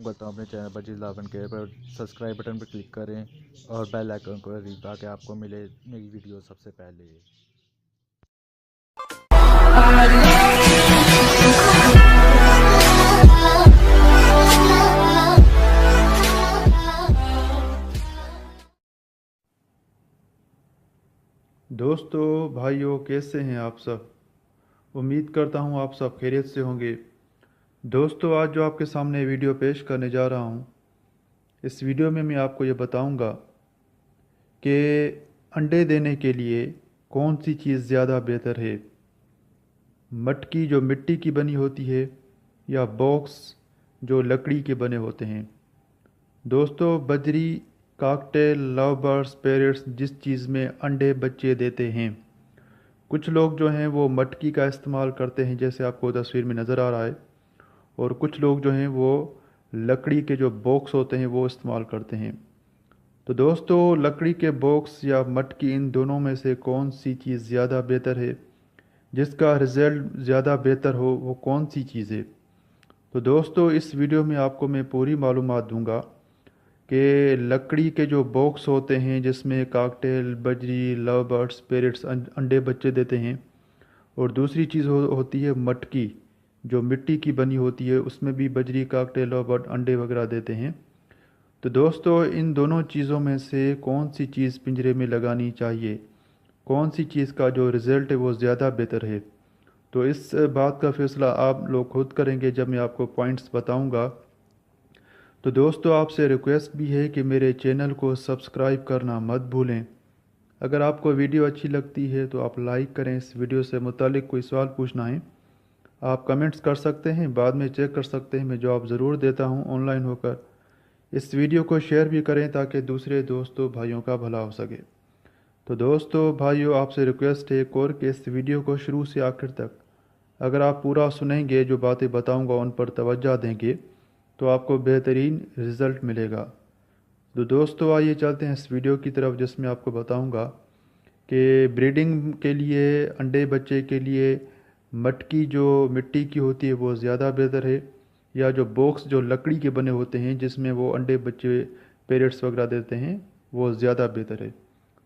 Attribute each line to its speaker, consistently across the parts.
Speaker 1: करता हूँ अपने चैनल पर जिलावन के पर सब्सक्राइब बटन पर क्लिक करें और बेल आइकन को ताकि आपको मिले नई वीडियो सबसे पहले।
Speaker 2: दोस्तों भाइयों, कैसे हैं आप सब। उम्मीद करता हूं आप सब खैरियत से होंगे। दोस्तों, आज जो आपके सामने वीडियो पेश करने जा रहा हूं, इस वीडियो में मैं आपको ये बताऊंगा कि अंडे देने के लिए कौन सी चीज़ ज़्यादा बेहतर है, मटकी जो मिट्टी की बनी होती है या बॉक्स जो लकड़ी के बने होते हैं। दोस्तों, बजरी, काकटेल, लव बर्ड्स, पैरट्स जिस चीज़ में अंडे बच्चे देते हैं, कुछ लोग जो हैं वो मटकी का इस्तेमाल करते हैं जैसे आपको तस्वीर में नज़र आ रहा है, और कुछ लोग जो हैं वो लकड़ी के जो बॉक्स होते हैं वो इस्तेमाल करते हैं। तो दोस्तों, लकड़ी के बॉक्स या मटकी, इन दोनों में से कौन सी चीज़ ज़्यादा बेहतर है, जिसका रिज़ल्ट ज़्यादा बेहतर हो, वो कौन सी चीज़ है। तो दोस्तों, इस वीडियो में आपको मैं पूरी मालूमात दूंगा कि लकड़ी के जो बॉक्स होते हैं जिसमें काकटेल, बजरी, लव बर्ड्स, पैरट्स अंडे बच्चे देते हैं, और दूसरी चीज़ होती है मटकी जो मिट्टी की बनी होती है, उसमें भी बजरी, काकटेल, लव बर्ड अंडे वगैरह देते हैं। तो दोस्तों, इन दोनों चीज़ों में से कौन सी चीज़ पिंजरे में लगानी चाहिए, कौन सी चीज़ का जो रिज़ल्ट है वो ज़्यादा बेहतर है, तो इस बात का फ़ैसला आप लोग खुद करेंगे जब मैं आपको पॉइंट्स बताऊंगा। तो दोस्तों, आपसे रिक्वेस्ट भी है कि मेरे चैनल को सब्सक्राइब करना मत भूलें। अगर आपको वीडियो अच्छी लगती है तो आप लाइक करें। इस वीडियो से मुतालिक कोई सवाल पूछना है आप कमेंट्स कर सकते हैं, बाद में चेक कर सकते हैं, मैं जवाब ज़रूर देता हूं ऑनलाइन होकर। इस वीडियो को शेयर भी करें ताकि दूसरे दोस्तों भाइयों का भला हो सके। तो दोस्तों भाइयों, आपसे रिक्वेस्ट है एक और कि इस वीडियो को शुरू से आखिर तक अगर आप पूरा सुनेंगे, जो बातें बताऊंगा उन पर तवज्जो देंगे, तो आपको बेहतरीन रिज़ल्ट मिलेगा। तो दोस्तों, आइए चलते हैं इस वीडियो की तरफ जिसमें आपको बताऊंगा कि ब्रीडिंग के लिए, अंडे बच्चे के लिए मटकी जो मिट्टी की होती है वो ज़्यादा बेहतर है, या जो बॉक्स जो लकड़ी के बने होते हैं जिसमें वो अंडे बच्चे पैरट्स वगैरह देते हैं वो ज़्यादा बेहतर है।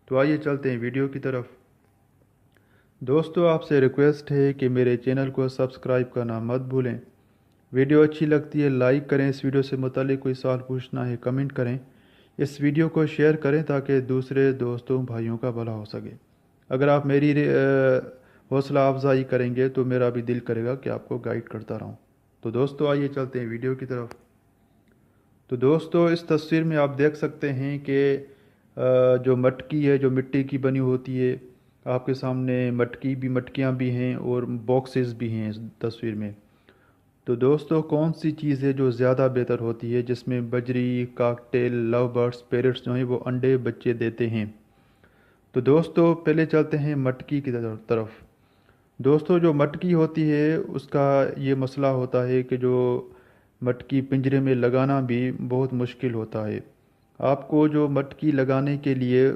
Speaker 2: तो आइए चलते हैं वीडियो की तरफ। दोस्तों, आपसे रिक्वेस्ट है कि मेरे चैनल को सब्सक्राइब करना मत भूलें। वीडियो अच्छी लगती है लाइक करें। इस वीडियो से मुतालिक कोई सवाल पूछना है कमेंट करें। इस वीडियो को शेयर करें ताकि दूसरे दोस्तों भाइयों का भला हो सके। अगर आप मेरी हौसला अफजाई करेंगे तो मेरा भी दिल करेगा कि आपको गाइड करता रहूं। तो दोस्तों, आइए चलते हैं वीडियो की तरफ। तो दोस्तों, इस तस्वीर में आप देख सकते हैं कि जो मटकी है जो मिट्टी की बनी होती है, आपके सामने मटकियाँ भी हैं और बॉक्सेस भी हैं इस तस्वीर में। तो दोस्तों, कौन सी चीज़ है जो ज़्यादा बेहतर होती है, जिसमें बजरी, काकटेल, लव बर्ड्स, पैरट्स जो हैं वो अंडे बच्चे देते हैं। तो दोस्तों, पहले चलते हैं मटकी की तरफ। दोस्तों, जो मटकी होती है उसका ये मसला होता है कि जो मटकी पिंजरे में लगाना भी बहुत मुश्किल होता है। आपको जो मटकी लगाने के लिए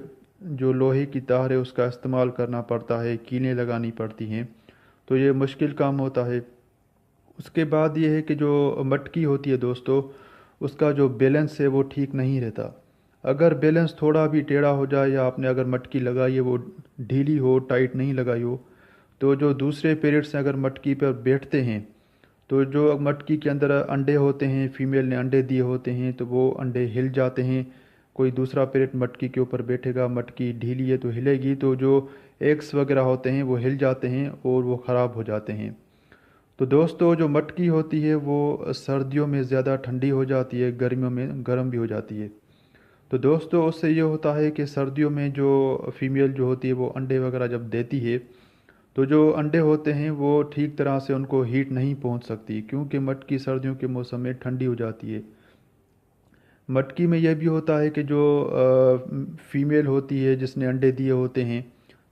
Speaker 2: जो लोहे की तार है उसका इस्तेमाल करना पड़ता है, कीलें लगानी पड़ती हैं, तो ये मुश्किल काम होता है। उसके बाद ये है कि जो मटकी होती है दोस्तों, उसका जो बैलेंस है वो ठीक नहीं रहता। अगर बैलेंस थोड़ा भी टेढ़ा हो जाए, या आपने अगर मटकी लगाई है वो ढीली हो, टाइट नहीं लगाई हो, तो जो दूसरे पेरेंट्स अगर मटकी पर बैठते हैं, तो जो मटकी के अंदर अंडे होते हैं, फीमेल ने अंडे दिए होते हैं, तो वो अंडे हिल जाते हैं। कोई दूसरा पेरेंट मटकी के ऊपर बैठेगा, मटकी ढीली है तो हिलेगी, तो जो एग्स वगैरह होते हैं वो हिल जाते हैं और वो ख़राब हो जाते हैं। तो दोस्तों, जो मटकी होती है वो सर्दियों में ज़्यादा ठंडी हो जाती है, गर्मियों में गर्म भी हो जाती है। तो दोस्तों, उससे ये होता है कि सर्दियों में जो फीमेल जो होती है वो अंडे वगैरह जब देती है, तो जो अंडे होते हैं वो ठीक तरह से उनको हीट नहीं पहुंच सकती, क्योंकि मटकी सर्दियों के मौसम में ठंडी हो जाती है। मटकी में यह भी होता है कि जो फीमेल होती है जिसने अंडे दिए होते हैं,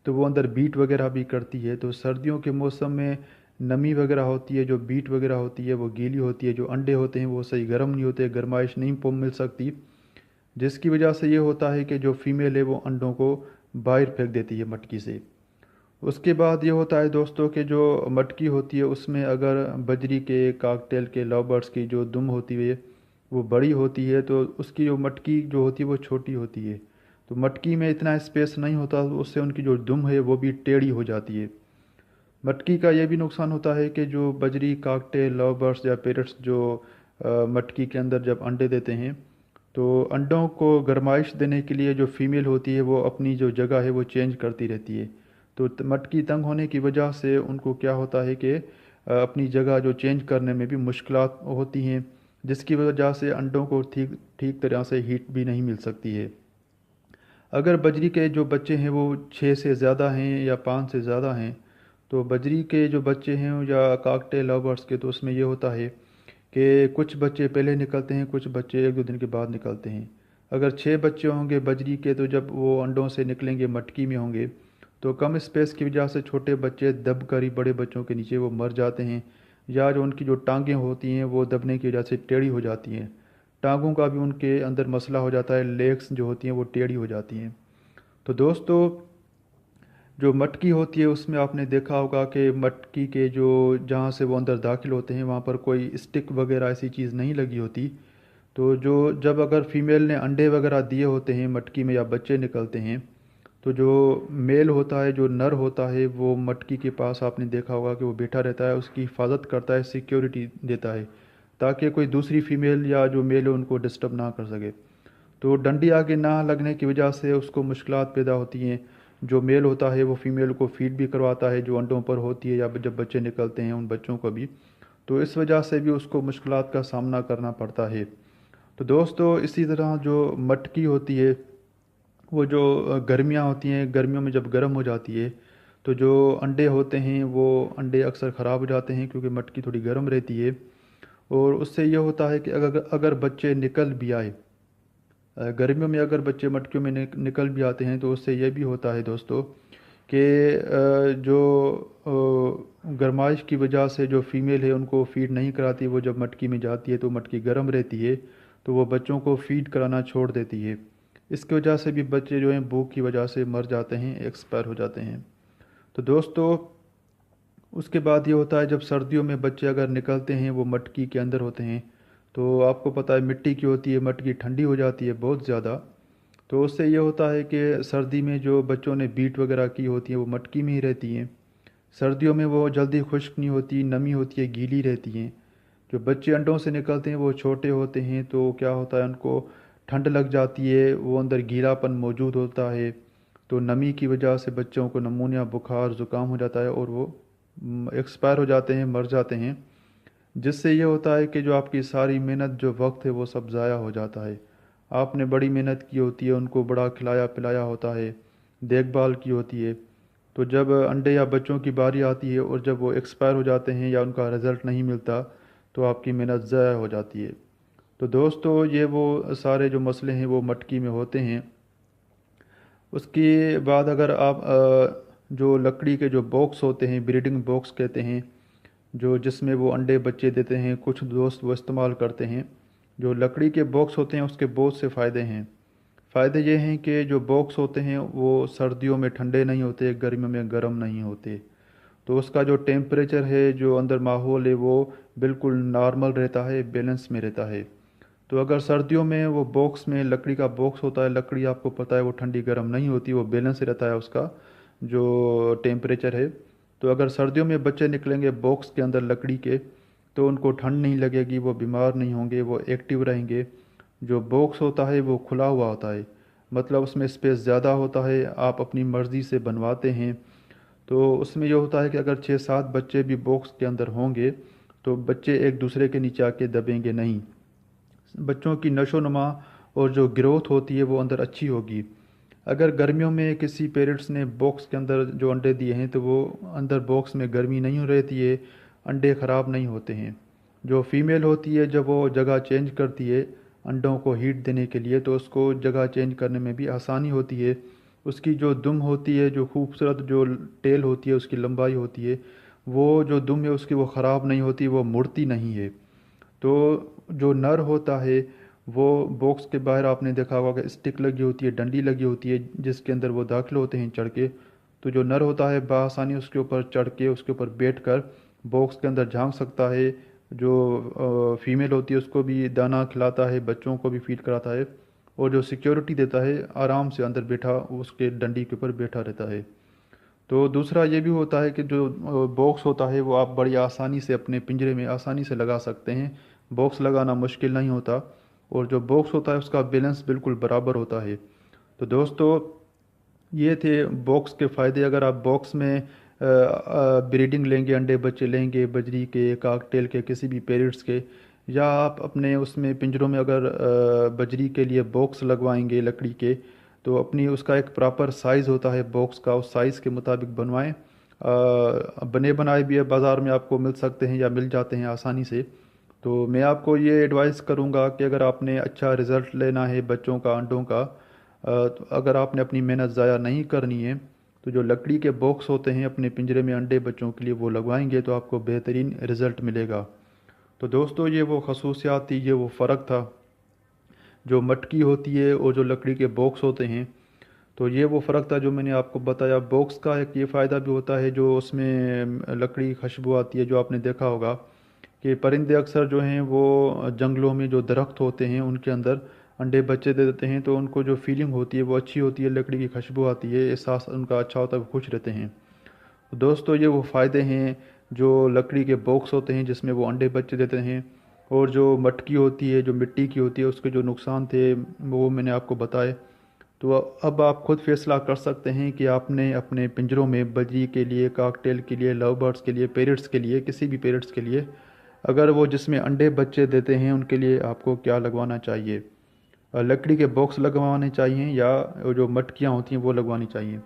Speaker 2: तो वो अंदर बीट वगैरह भी करती है। तो सर्दियों के मौसम में नमी वगैरह होती है, जो बीट वगैरह होती है वो गीली होती है, जो अंडे होते हैं वो सही गर्म नहीं होते, गर्माइश नहीं मिल सकती, जिसकी वजह से ये होता है कि जो फीमेल है वो अंडों को बाहर फेंक देती है मटकी से। उसके बाद ये होता है दोस्तों कि जो मटकी होती है उसमें अगर बजरी के, काकटेल के, लव बर्ड्स की जो दुम होती है वो बड़ी होती है तो उसकी जो मटकी जो होती है वो छोटी होती है। तो मटकी में इतना स्पेस नहीं होता, तो उससे उनकी जो दुम है वो भी टेढ़ी हो जाती है। मटकी का ये भी नुकसान होता है कि जो बजरी, काकटे, लव बर्ड्स या पेरट्स जो मटकी के अंदर जब अंडे देते हैं, तो अंडों को गर्माइश देने के लिए जो फीमेल होती है वो अपनी जो जगह है वो चेंज करती रहती है। तो मटकी तंग होने की वजह से उनको क्या होता है कि अपनी जगह जो चेंज करने में भी मुश्किलात होती हैं, जिसकी वजह से अंडों को ठीक ठीक तरह से हीट भी नहीं मिल सकती है। अगर बजरी के जो बच्चे हैं वो 6 से ज़्यादा हैं या 5 से ज़्यादा हैं, तो बजरी के जो बच्चे हैं या काकटे, लव बर्ड्स के, तो उसमें ये होता है कि कुछ बच्चे पहले निकलते हैं, कुछ बच्चे 1-2 दिन के बाद निकलते हैं। अगर 6 बच्चे होंगे बजरी के, तो जब वो अंडों से निकलेंगे मटकी में होंगे, तो कम स्पेस की वजह से छोटे बच्चे दब कर ही बड़े बच्चों के नीचे वो मर जाते हैं, या जो उनकी जो टांगें होती हैं वो दबने की वजह से टेढ़ी हो जाती हैं। टांगों का भी उनके अंदर मसला हो जाता है, लेग्स जो होती हैं वो टेढ़ी हो जाती हैं। तो दोस्तों, जो मटकी होती है उसमें आपने देखा होगा कि मटकी के जो जहाँ से वो अंदर दाखिल होते हैं वहाँ पर कोई स्टिक वगैरह ऐसी चीज़ नहीं लगी होती। तो जो जब अगर फीमेल ने अंडे वगैरह दिए होते हैं मटकी में या बच्चे निकलते हैं, तो जो मेल होता है, जो नर होता है, वो मटकी के पास आपने देखा होगा कि वो बैठा रहता है, उसकी हिफाजत करता है, सिक्योरिटी देता है, ताकि कोई दूसरी फीमेल या जो मेल है उनको डिस्टर्ब ना कर सके। तो डंडी आगे ना लगने की वजह से उसको मुश्किलात पैदा होती हैं। जो मेल होता है वो फीमेल को फीड भी करवाता है जो अंडों पर होती है, या जब बच्चे निकलते हैं उन बच्चों को भी। तो इस वजह से भी उसको मुश्किलात का सामना करना पड़ता है। तो दोस्तों, इसी तरह जो मटकी होती है, वो जो गर्मियाँ होती हैं, गर्मियों में जब गर्म हो जाती है, तो जो अंडे होते हैं वो अंडे अक्सर ख़राब हो जाते हैं, क्योंकि मटकी थोड़ी गर्म रहती है। और उससे ये होता है कि अगर अगर बच्चे निकल भी आए, गर्मियों में अगर बच्चे मटकियों में निकल भी आते हैं, तो उससे ये भी होता है दोस्तों कि जो गर्माइश की वजह से जो फीमेल है उनको फीड नहीं कराती, वो जब मटकी में जाती है तो मटकी गर्म रहती है, तो वो बच्चों को फीड कराना छोड़ देती है। इसकी वजह से भी बच्चे जो हैं भूख की वजह से मर जाते हैं, एक्सपायर हो जाते हैं। तो दोस्तों, उसके बाद ये होता है जब सर्दियों में बच्चे अगर निकलते हैं वो मटकी के अंदर होते हैं, तो आपको पता है मिट्टी की होती है, मटकी ठंडी हो जाती है बहुत ज़्यादा। तो उससे ये होता है कि सर्दी में जो बच्चों ने बीट वगैरह की होती है वो मटकी में ही रहती हैं। सर्दियों में वो जल्दी खुश्क नहीं होती, नमी होती है, गीली रहती हैं। जो बच्चे अंडों से निकलते हैं वो छोटे होते हैं, तो क्या होता है उनको ठंड लग जाती है, वो अंदर गीलापन मौजूद होता है, तो नमी की वजह से बच्चों को नमूनिया, बुखार, ज़ुकाम हो जाता है और वो एक्सपायर हो जाते हैं, मर जाते हैं। जिससे ये होता है कि जो आपकी सारी मेहनत, जो वक्त है, वो सब ज़ाया हो जाता है। आपने बड़ी मेहनत की होती है, उनको बड़ा खिलाया पिलाया होता है, देखभाल की होती है। तो जब अंडे या बच्चों की बारी आती है और जब वो एक्सपायर हो जाते हैं या उनका रिज़ल्ट नहीं मिलता, तो आपकी मेहनत ज़ाया हो जाती है। तो दोस्तों, ये वो सारे जो मसले हैं वो मटकी में होते हैं। उसके बाद अगर आप जो लकड़ी के जो बॉक्स होते हैं, ब्रीडिंग बॉक्स कहते हैं, जो जिसमें वो अंडे बच्चे देते हैं, कुछ दोस्त वो इस्तेमाल करते हैं। जो लकड़ी के बॉक्स होते हैं उसके बहुत से फ़ायदे हैं। फ़ायदे ये हैं कि जो बॉक्स होते हैं वो सर्दियों में ठंडे नहीं होते, गर्मियों में गर्म नहीं होते। तो उसका जो टेम्परेचर है, जो अंदर माहौल है, वो बिल्कुल नॉर्मल रहता है, बैलेंस में रहता है। तो अगर सर्दियों में वो बॉक्स में लकड़ी का बॉक्स होता है, लकड़ी आपको पता है वो ठंडी गर्म नहीं होती, वो बैलेंस रहता है उसका जो टेम्परेचर है। तो अगर सर्दियों में बच्चे निकलेंगे बॉक्स के अंदर लकड़ी के, तो उनको ठंड नहीं लगेगी, वो बीमार नहीं होंगे, वो एक्टिव रहेंगे। जो बॉक्स होता है वो खुला हुआ होता है, मतलब उसमें स्पेस ज़्यादा होता है, आप अपनी मर्ज़ी से बनवाते हैं। तो उसमें ये होता है कि अगर 6-7 बच्चे भी बॉक्स के अंदर होंगे, तो बच्चे एक दूसरे के नीचे आके दबेंगे नहीं। बच्चों की नशोनुमा और जो ग्रोथ होती है वो अंदर अच्छी होगी। अगर गर्मियों में किसी पेरेंट्स ने बॉक्स के अंदर जो अंडे दिए हैं, तो वो अंदर बॉक्स में गर्मी नहीं रहती है, अंडे ख़राब नहीं होते हैं। जो फीमेल होती है जब वो जगह चेंज करती है अंडों को हीट देने के लिए, तो उसको जगह चेंज करने में भी आसानी होती है। उसकी जो दुम होती है, जो खूबसूरत जो टेल होती है, उसकी लंबाई होती है, वो जो दुम है उसकी वो ख़राब नहीं होती, वो मुड़ती नहीं है। तो जो नर होता है वो बॉक्स के बाहर आपने देखा होगा कि स्टिक लगी होती है, डंडी लगी होती है, जिसके अंदर वो दाखिल होते हैं चढ़ के। तो जो नर होता है बआसानी उसके ऊपर चढ़ के, उसके ऊपर बैठ कर बॉक्स के अंदर झांक सकता है, जो फीमेल होती है उसको भी दाना खिलाता है, बच्चों को भी फीड कराता है, और जो सिक्योरिटी देता है आराम से अंदर बैठा उसके डंडी के ऊपर बैठा रहता है। तो दूसरा ये भी होता है कि जो बॉक्स होता है वो आप बड़ी आसानी से अपने पिंजरे में आसानी से लगा सकते हैं। बॉक्स लगाना मुश्किल नहीं होता, और जो बॉक्स होता है उसका बैलेंस बिल्कुल बराबर होता है। तो दोस्तों ये थे बॉक्स के फ़ायदे। अगर आप बॉक्स में ब्रीडिंग लेंगे, अंडे बच्चे लेंगे बजरी के, काकटेल के, किसी भी पेरेंट्स के, या आप अपने उसमें पिंजरों में अगर बजरी के लिए बॉक्स लगवाएंगे लकड़ी के, तो अपनी उसका एक प्रॉपर साइज़ होता है बॉक्स का, उस साइज़ के मुताबिक बनवाएं। बने बनाए भी बाज़ार में आपको मिल सकते हैं या मिल जाते हैं आसानी से। तो मैं आपको ये एडवाइस करूँगा कि अगर आपने अच्छा रिज़ल्ट लेना है बच्चों का, अंडों का, तो अगर आपने अपनी मेहनत ज़ाया नहीं करनी है, तो जो लकड़ी के बॉक्स होते हैं अपने पिंजरे में अंडे बच्चों के लिए वो लगवाएंगे तो आपको बेहतरीन रिज़ल्ट मिलेगा। तो दोस्तों ये वो खसूसियात थी, ये वो फ़र्क था जो मटकी होती है और जो लकड़ी के बॉक्स होते हैं। तो ये वो फ़र्क था जो मैंने आपको बताया। बॉक्स का एक ये फ़ायदा भी होता है जो उसमें लकड़ी खुशबू आती है, जो आपने देखा होगा कि परिंदे अक्सर जो हैं वो जंगलों में जो दरख्त होते हैं उनके अंदर अंडे बच्चे दे देते हैं, तो उनको जो फीलिंग होती है वो अच्छी होती है, लकड़ी की खुशबू आती है, एहसास उनका अच्छा होता है, वो खुश रहते हैं। तो दोस्तों ये वो फ़ायदे हैं जो लकड़ी के बॉक्स होते हैं जिसमें वो अंडे बच्चे देते हैं, और जो मटकी होती है जो मिट्टी की होती है उसके जो नुकसान थे वो मैंने आपको बताए। तो अब आप खुद फैसला कर सकते हैं कि आपने अपने पिंजरों में बजरी के लिए, काकटेल के लिए, लव बर्ड्स के लिए, पेरेट्स के लिए, किसी भी पेरेट्स के लिए, अगर वो जिसमें अंडे बच्चे देते हैं उनके लिए आपको क्या लगवाना चाहिए। लकड़ी के बॉक्स लगवाने चाहिए या वो जो मटकियाँ होती हैं वो लगवानी चाहिए।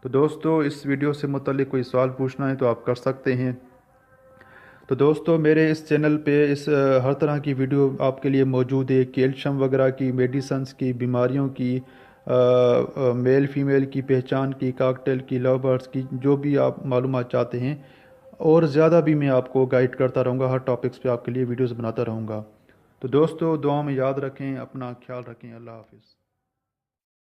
Speaker 2: तो दोस्तों इस वीडियो से मुतालिक कोई सवाल पूछना है तो आप कर सकते हैं। तो दोस्तों मेरे इस चैनल पे हर तरह की वीडियो आपके लिए मौजूद है, कैल्शियम वगैरह की, मेडिसन्स की, बीमारियों की, मेल फीमेल की पहचान की, काकटेल की, लव बर्ड्स की, जो भी आप मालूमात चाहते हैं और ज़्यादा भी मैं आपको गाइड करता रहूँगा, हर टॉपिक्स पे आपके लिए वीडियोस बनाता रहूँगा। तो दोस्तों दुआ में याद रखें, अपना ख्याल रखें। अल्लाह हाफिज़।